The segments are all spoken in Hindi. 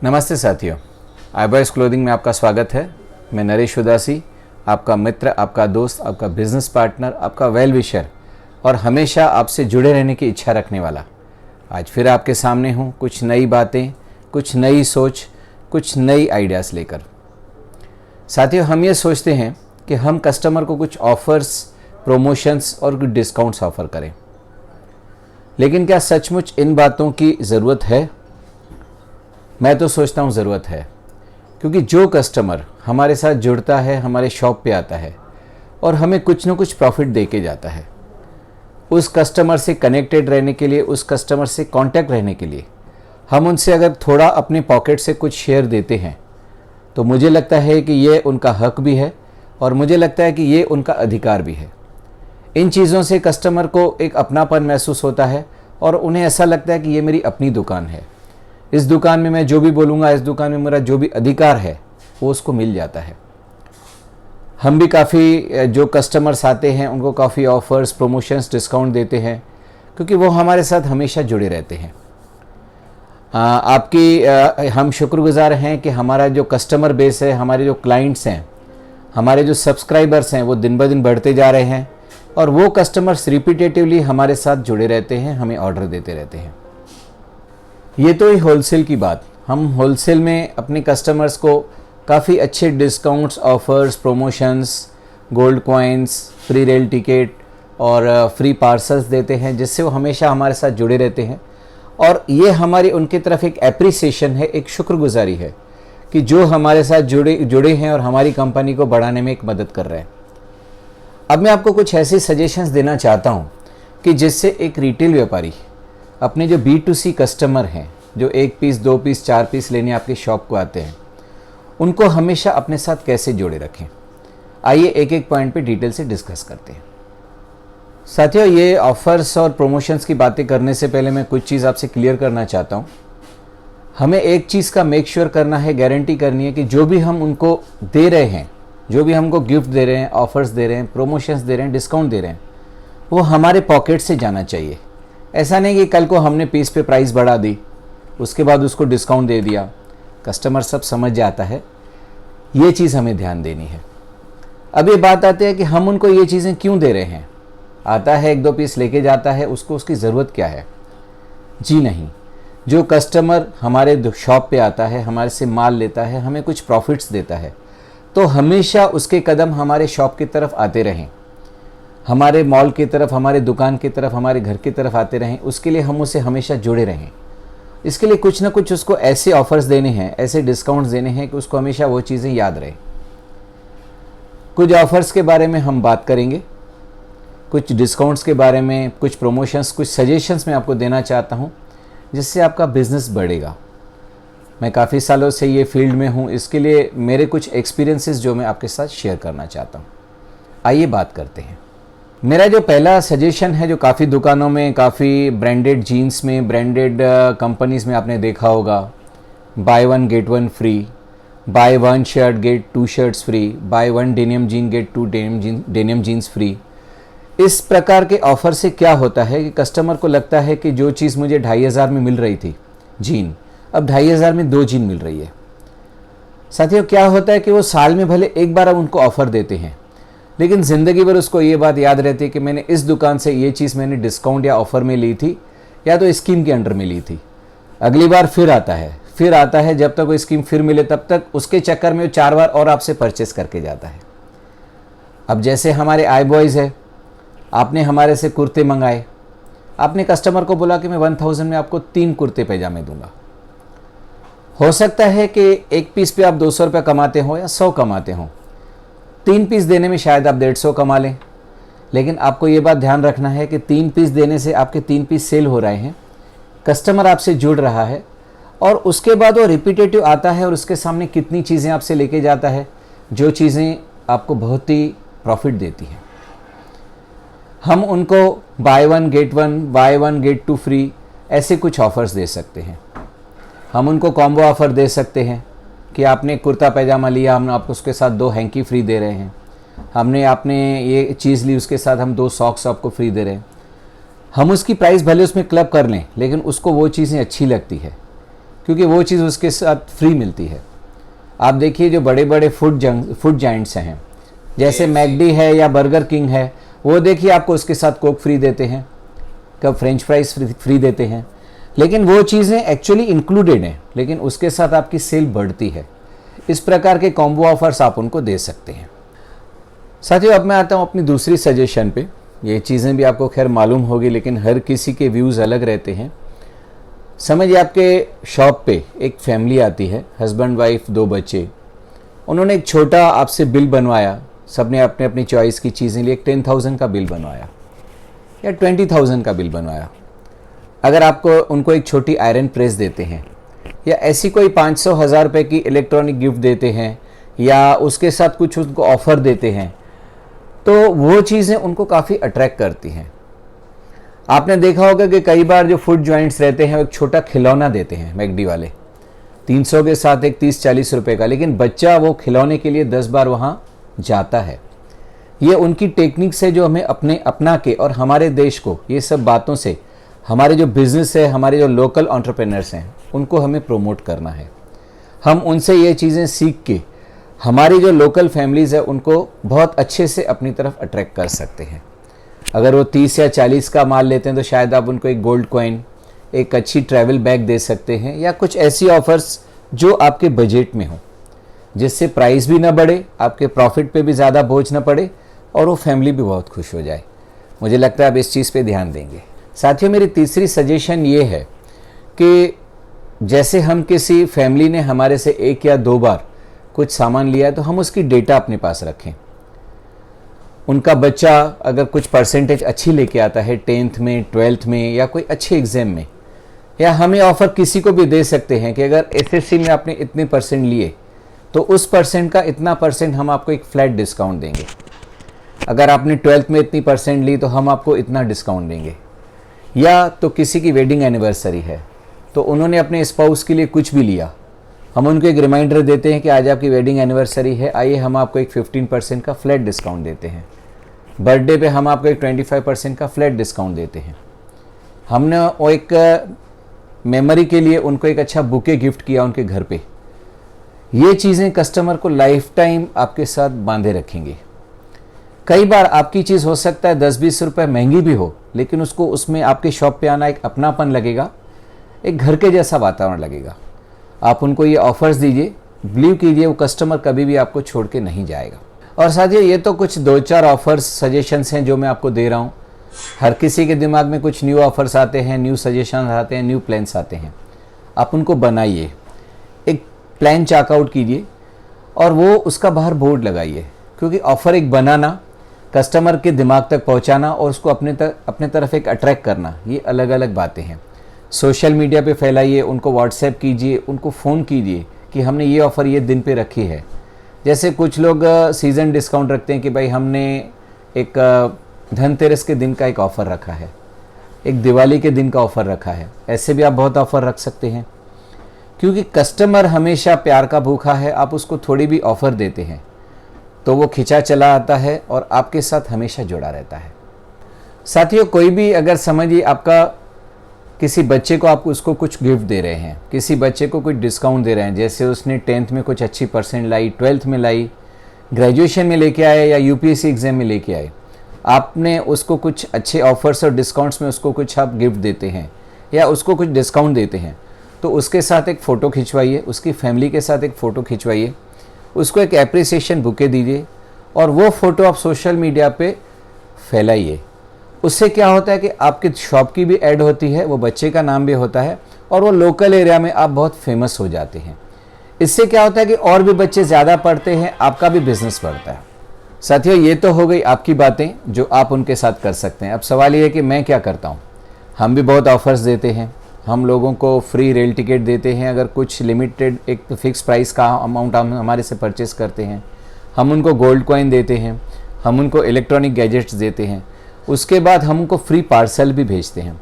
नमस्ते साथियों, iBoys क्लोथिंग में आपका स्वागत है। मैं नरेश उदासी, आपका मित्र, आपका दोस्त, आपका बिजनेस पार्टनर, आपका वेल विशर और हमेशा आपसे जुड़े रहने की इच्छा रखने वाला आज फिर आपके सामने हूँ, कुछ नई बातें, कुछ नई सोच, कुछ नई आइडियाज़ लेकर। साथियों, हम ये सोचते हैं कि हम कस्टमर को कुछ ऑफ़र्स, प्रमोशंस और कुछ डिस्काउंट्स ऑफ़र करें, लेकिन क्या सचमुच इन बातों की ज़रूरत है? मैं तो सोचता हूँ ज़रूरत है, क्योंकि जो कस्टमर हमारे साथ जुड़ता है, हमारे शॉप पे आता है और हमें कुछ ना कुछ प्रॉफिट दे के जाता है, उस कस्टमर से कनेक्टेड रहने के लिए, उस कस्टमर से कांटेक्ट रहने के लिए हम उनसे अगर थोड़ा अपने पॉकेट से कुछ शेयर देते हैं तो मुझे लगता है कि ये उनका हक भी है और मुझे लगता है कि ये उनका अधिकार भी है। इन चीज़ों से कस्टमर को एक अपनापन महसूस होता है और उन्हें ऐसा लगता है कि ये मेरी अपनी दुकान है, इस दुकान में मैं जो भी बोलूँगा, इस दुकान में मेरा जो भी अधिकार है वो उसको मिल जाता है। हम भी काफ़ी जो कस्टमर्स आते हैं उनको काफ़ी ऑफ़र्स, प्रमोशंस, डिस्काउंट देते हैं, क्योंकि वो हमारे साथ हमेशा जुड़े रहते हैं। हम शुक्रगुजार हैं कि हमारा जो कस्टमर बेस है, हमारे जो क्लाइंट्स हैं, हमारे जो सब्सक्राइबर्स हैं वो दिन ब दिन बढ़ते जा रहे हैं और वो कस्टमर्स रिपीटेटिवली हमारे साथ जुड़े रहते हैं, हमें ऑर्डर देते रहते हैं। ये तो ही होलसेल की बात। हम होलसेल में अपने कस्टमर्स को काफ़ी अच्छे discounts, offers, promotions, gold coins, free rail ticket और फ्री पार्सल्स देते हैं, जिससे वो हमेशा हमारे साथ जुड़े रहते हैं। और ये हमारी उनकी तरफ एक एप्रिसिएशन है, एक शुक्रगुजारी है कि जो हमारे साथ जुड़े हैं और हमारी कंपनी को बढ़ाने में एक मदद कर रहे हैं। अब मैं आपको कुछ ऐसे सजेशंस देना चाहता हूँ कि जिससे एक रिटेल व्यापारी अपने जो B2C कस्टमर हैं, जो 1 पीस, 2 पीस, 4 पीस लेने आपके शॉप को आते हैं, उनको हमेशा अपने साथ कैसे जोड़े रखें। आइए एक एक पॉइंट पे डिटेल से डिस्कस करते हैं। साथियों, ये ऑफ़र्स और प्रमोशंस की बातें करने से पहले मैं कुछ चीज़ आपसे क्लियर करना चाहता हूँ। हमें एक चीज़ का मेक श्योर करना है, गारंटी करनी है कि जो भी हम उनको दे रहे हैं, जो भी हमको गिफ्ट दे रहे हैं, ऑफ़र्स दे रहे हैं, प्रमोशंस दे रहे हैं, डिस्काउंट दे रहे हैं, वो हमारे पॉकेट से जाना चाहिए। ऐसा नहीं कि कल को हमने पीस पे प्राइस बढ़ा दी, उसके बाद उसको डिस्काउंट दे दिया। कस्टमर सब समझ जाता है, ये चीज़ हमें ध्यान देनी है। अब ये बात आती है कि हम उनको ये चीज़ें क्यों दे रहे हैं। आता है 1-2 पीस लेके जाता है, उसको उसकी ज़रूरत क्या है? जी नहीं, जो कस्टमर हमारे शॉप पे आता है, हमारे से माल लेता है, हमें कुछ प्रॉफिट्स देता है, तो हमेशा उसके कदम हमारे शॉप की तरफ आते रहें, हमारे मॉल की तरफ, हमारे दुकान की तरफ, हमारे घर की तरफ आते रहें। उसके लिए हम उससे हमेशा जुड़े रहें। इसके लिए कुछ ना कुछ उसको ऐसे ऑफ़र्स देने हैं, ऐसे डिस्काउंट्स देने हैं कि उसको हमेशा वो चीज़ें याद रहें। कुछ ऑफ़र्स के बारे में हम बात करेंगे, कुछ डिस्काउंट्स के बारे में, कुछ प्रमोशंस, कुछ सजेशंस मैं आपको देना चाहता हूँ, जिससे आपका बिज़नेस बढ़ेगा। मैं काफ़ी सालों से ये फील्ड में हूँ, इसके लिए मेरे कुछ एक्सपीरियंसेस जो मैं आपके साथ शेयर करना चाहता हूँ। आइए बात करते हैं। मेरा जो पहला सजेशन है, जो काफ़ी दुकानों में, काफ़ी ब्रांडेड जीन्स में, ब्रांडेड कंपनीज़ में आपने देखा होगा, buy 1 get 1 free, buy 1 shirt get 2 shirts free, buy 1 denim jean get 2 denim jeans free. इस प्रकार के ऑफ़र से क्या होता है कि कस्टमर को लगता है कि जो चीज़ मुझे 2500 में मिल रही थी जीन, अब 2500 में 2 जीन मिल रही है। साथियों, क्या होता है कि वो साल में भले एक बार अब उनको ऑफ़र देते हैं, लेकिन ज़िंदगी भर उसको ये बात याद रहती है कि मैंने इस दुकान से ये चीज़ मैंने डिस्काउंट या ऑफ़र में ली थी, या तो स्कीम के अंडर में ली थी। अगली बार फिर आता है, जब तक वो स्कीम फिर मिले तब तक उसके चक्कर में वो 4 बार और आपसे परचेस करके जाता है। अब जैसे हमारे iBoys है, आपने हमारे से कुर्ते मंगाए, आपने कस्टमर को बोला कि मैं 1000 में आपको 3 कुर्ते पैजामे दूंगा। हो सकता है कि एक पीस पे आप 200 रुपये कमाते हो या 100 कमाते हो, 3 पीस देने में शायद आप 150 कमा लें, लेकिन आपको ये बात ध्यान रखना है कि 3 पीस देने से आपके 3 पीस सेल हो रहे हैं, कस्टमर आपसे जुड़ रहा है और उसके बाद वो रिपीटेटिव आता है और उसके सामने कितनी चीज़ें आपसे लेके जाता है, जो चीज़ें आपको बहुत ही प्रॉफिट देती हैं। हम उनको buy 1 get 1, buy 1 get 2 free, ऐसे कुछ ऑफ़र्स दे सकते हैं। हम उनको कॉम्बो ऑफ़र दे सकते हैं कि आपने कुर्ता पैजामा लिया, हम आपको उसके साथ 2 हैंकी फ्री दे रहे हैं। आपने ये चीज़ ली, उसके साथ हम 2 सॉक्स आपको फ्री दे रहे हैं। हम उसकी प्राइस भले उसमें क्लब कर लें, लेकिन उसको वो चीज़ें अच्छी लगती है। क्योंकि वो चीज़ उसके साथ फ्री मिलती है। आप देखिए जो बड़े बड़े फूड जाइंट्स हैं, जैसे मैकडी है या बर्गर किंग है, वो देखिए आपको उसके साथ कोक फ्री देते हैं, कब फ्रेंच फ्राइज फ्री देते हैं, लेकिन वो चीज़ें एक्चुअली इंक्लूडेड हैं, लेकिन उसके साथ आपकी सेल बढ़ती है। इस प्रकार के कॉम्बो ऑफर्स आप उनको दे सकते हैं। साथियों, अब मैं आता हूँ अपनी दूसरी सजेशन पे। ये चीज़ें भी आपको खैर मालूम होगी, लेकिन हर किसी के व्यूज़ अलग रहते हैं। समझिए आपके शॉप पे एक फैमिली आती है, हस्बैंड वाइफ 2 बच्चे। उन्होंने एक छोटा आपसे बिल बनवाया, सबने अपने अपनी चॉइस की चीज़ें लिए, एक 10,000 का बिल बनवाया या 20,000 का बिल बनवाया। अगर आपको उनको एक छोटी आयरन प्रेस देते हैं या ऐसी कोई 500-1000 रुपये की इलेक्ट्रॉनिक गिफ्ट देते हैं या उसके साथ कुछ उनको ऑफ़र देते हैं, तो वो चीज़ें उनको काफ़ी अट्रैक्ट करती हैं। आपने देखा होगा कि कई बार जो फूड जॉइंट्स रहते हैं वो एक छोटा खिलौना देते हैं, मैकडी वाले 300 के साथ एक 30-40 रुपये का, लेकिन बच्चा वो खिलौने के लिए 10 बार वहाँ जाता है। ये उनकी टेक्निक्स है जो हमें अपना के और हमारे देश को ये सब बातों से, हमारे जो बिज़नेस है, हमारे जो लोकल एंटरप्रेन्योर्स हैं, उनको हमें प्रोमोट करना है। हम उनसे ये चीज़ें सीख के हमारी जो लोकल फैमिलीज़ है उनको बहुत अच्छे से अपनी तरफ अट्रैक्ट कर सकते हैं। अगर वो 30 या 40 का माल लेते हैं तो शायद आप उनको एक गोल्ड कॉइन, एक अच्छी ट्रैवल बैग दे सकते हैं या कुछ ऐसी ऑफर्स जो आपके बजट में हो, जिससे प्राइस भी ना बढ़े, आपके प्रॉफिट पे भी ज़्यादा बोझ ना पड़े और वो फैमिली भी बहुत खुश हो जाए। मुझे लगता है आप इस चीज़ पे ध्यान देंगे। साथियों, मेरी तीसरी सजेशन ये है कि जैसे हम किसी फैमिली ने हमारे से 1 या 2 बार कुछ सामान लिया है तो हम उसकी डेटा अपने पास रखें। उनका बच्चा अगर कुछ परसेंटेज अच्छी लेके आता है 10th में, 12th में या कोई अच्छे एग्ज़ाम में, या हमें ऑफ़र किसी को भी दे सकते हैं कि अगर एसएससी में आपने इतने परसेंट लिए तो उस परसेंट का इतना परसेंट हम आपको एक फ्लैट डिस्काउंट देंगे। अगर आपने 12th में इतनी परसेंट ली तो हम आपको इतना डिस्काउंट देंगे। या तो किसी की वेडिंग एनिवर्सरी है तो उन्होंने अपने स्पाउस के लिए कुछ भी लिया, हम उनको एक रिमाइंडर देते हैं कि आज आपकी वेडिंग एनिवर्सरी है, आइए हम आपको एक 15% का फ्लैट डिस्काउंट देते हैं। बर्थडे पे हम आपको एक 25% का फ्लैट डिस्काउंट देते हैं। हमने वो एक मेमोरी के लिए उनको एक अच्छा बुके गिफ्ट किया उनके घर पे। ये चीज़ें कस्टमर को लाइफ टाइम आपके साथ बांधे रखेंगे। कई बार आपकी चीज़ हो सकता है 10-20 रुपये महंगी भी हो, लेकिन उसको उसमें आपके शॉप पे आना एक अपनापन लगेगा, एक घर के जैसा वातावरण लगेगा। आप उनको ये ऑफर्स दीजिए, बिलीव कीजिए वो कस्टमर कभी भी आपको छोड़ के नहीं जाएगा। और साथियों, ये तो कुछ 2-4 ऑफर्स सजेशंस हैं जो मैं आपको दे रहा हूँ। हर किसी के दिमाग में कुछ न्यू ऑफर्स आते हैं, न्यू सजेशंस आते हैं, न्यू प्लान्स आते हैं। आप उनको बनाइए, एक प्लान चेकआउट कीजिए और वो उसका बाहर बोर्ड लगाइए, क्योंकि ऑफ़र एक बनाना, कस्टमर के दिमाग तक पहुंचाना और उसको अपने तरफ एक अट्रैक्ट करना, ये अलग अलग बातें हैं। सोशल मीडिया पे फैलाइए, उनको व्हाट्सएप कीजिए, उनको फ़ोन कीजिए कि हमने ये ऑफ़र ये दिन पे रखी है। जैसे कुछ लोग सीज़न डिस्काउंट रखते हैं कि भाई हमने एक धनतेरस के दिन का एक ऑफ़र रखा है, एक दिवाली के दिन का ऑफ़र रखा है। ऐसे भी आप बहुत ऑफ़र रख सकते हैं, क्योंकि कस्टमर हमेशा प्यार का भूखा है। आप उसको थोड़ी भी ऑफ़र देते हैं तो वो खिंचा चला आता है और आपके साथ हमेशा जुड़ा रहता है। साथियों, कोई भी अगर समझिए आपका किसी बच्चे को आप उसको कुछ गिफ्ट दे रहे हैं, किसी बच्चे को कुछ डिस्काउंट दे रहे हैं, जैसे उसने 10th में कुछ अच्छी परसेंट लाई, 12th में लाई, ग्रेजुएशन में लेके आए या यूपीएससी एग्ज़ाम में लेके आए, आपने उसको कुछ अच्छे ऑफर्स और डिस्काउंट्स में उसको कुछ आप गिफ्ट देते हैं या उसको कुछ डिस्काउंट देते हैं, तो उसके साथ एक फ़ोटो खिंचवाइए, उसकी फैमिली के साथ एक फ़ोटो खिंचवाइए, उसको एक एप्रिसिएशन बुके दीजिए और वो फ़ोटो आप सोशल मीडिया पे फैलाइए। उससे क्या होता है कि आपकी शॉप की भी ऐड होती है, वो बच्चे का नाम भी होता है और वो लोकल एरिया में आप बहुत फेमस हो जाते हैं। इससे क्या होता है कि और भी बच्चे ज़्यादा पढ़ते हैं, आपका भी बिजनेस बढ़ता है। साथियों, ये तो हो गई आपकी बातें जो आप उनके साथ कर सकते हैं। अब सवाल ये है कि मैं क्या करता हूँ। हम भी बहुत ऑफर्स देते हैं, हम लोगों को फ्री रेल टिकट देते हैं अगर कुछ लिमिटेड एक फिक्स प्राइस का अमाउंट हम हमारे से परचेस करते हैं। हम उनको गोल्ड कॉइन देते हैं, हम उनको इलेक्ट्रॉनिक गैजेट्स देते हैं, उसके बाद हम उनको फ्री पार्सल भी भेजते हैं।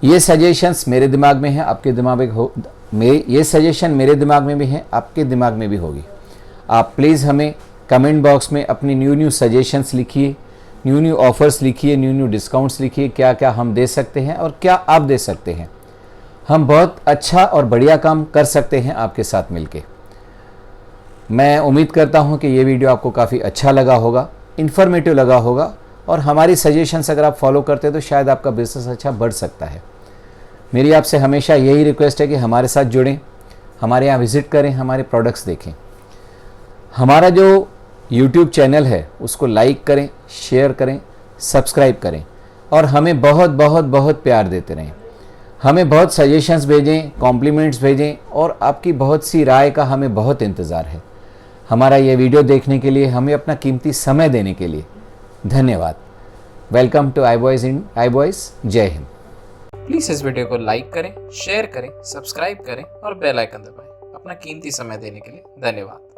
ये सजेशंस मेरे दिमाग में है, आपके दिमाग में हो, ये सजेशन मेरे दिमाग में भी है, आपके दिमाग में भी होगी। आप प्लीज़ हमें कमेंट बॉक्स में अपनी न्यू सजेशंस लिखिए, न्यू ऑफ़र्स लिखिए, न्यू डिस्काउंट्स लिखिए, क्या क्या हम दे सकते हैं और क्या आप दे सकते हैं। हम बहुत अच्छा और बढ़िया काम कर सकते हैं आपके साथ मिलके। मैं उम्मीद करता हूं कि ये वीडियो आपको काफ़ी अच्छा लगा होगा, इन्फॉर्मेटिव लगा होगा, और हमारी सजेशंस अगर आप फॉलो करते हैं तो शायद आपका बिजनेस अच्छा बढ़ सकता है। मेरी आपसे हमेशा यही रिक्वेस्ट है कि हमारे साथ जुड़ें, हमारे यहाँ विज़िट करें, हमारे प्रोडक्ट्स देखें। हमारा जो यूट्यूब चैनल है उसको लाइक करें, शेयर करें, सब्सक्राइब करें, और हमें बहुत बहुत बहुत प्यार देते रहें। हमें बहुत सजेशंस भेजें, कॉम्प्लीमेंट्स भेजें, और आपकी बहुत सी राय का हमें बहुत इंतज़ार है। हमारा ये वीडियो देखने के लिए, हमें अपना कीमती समय देने के लिए धन्यवाद। Welcome to iVoice in iVoice। जय हिंद। प्लीज़ इस वीडियो को लाइक करें, शेयर करें, सब्सक्राइब करें और बेल आइकन दबाएं। अपना कीमती समय देने के लिए धन्यवाद।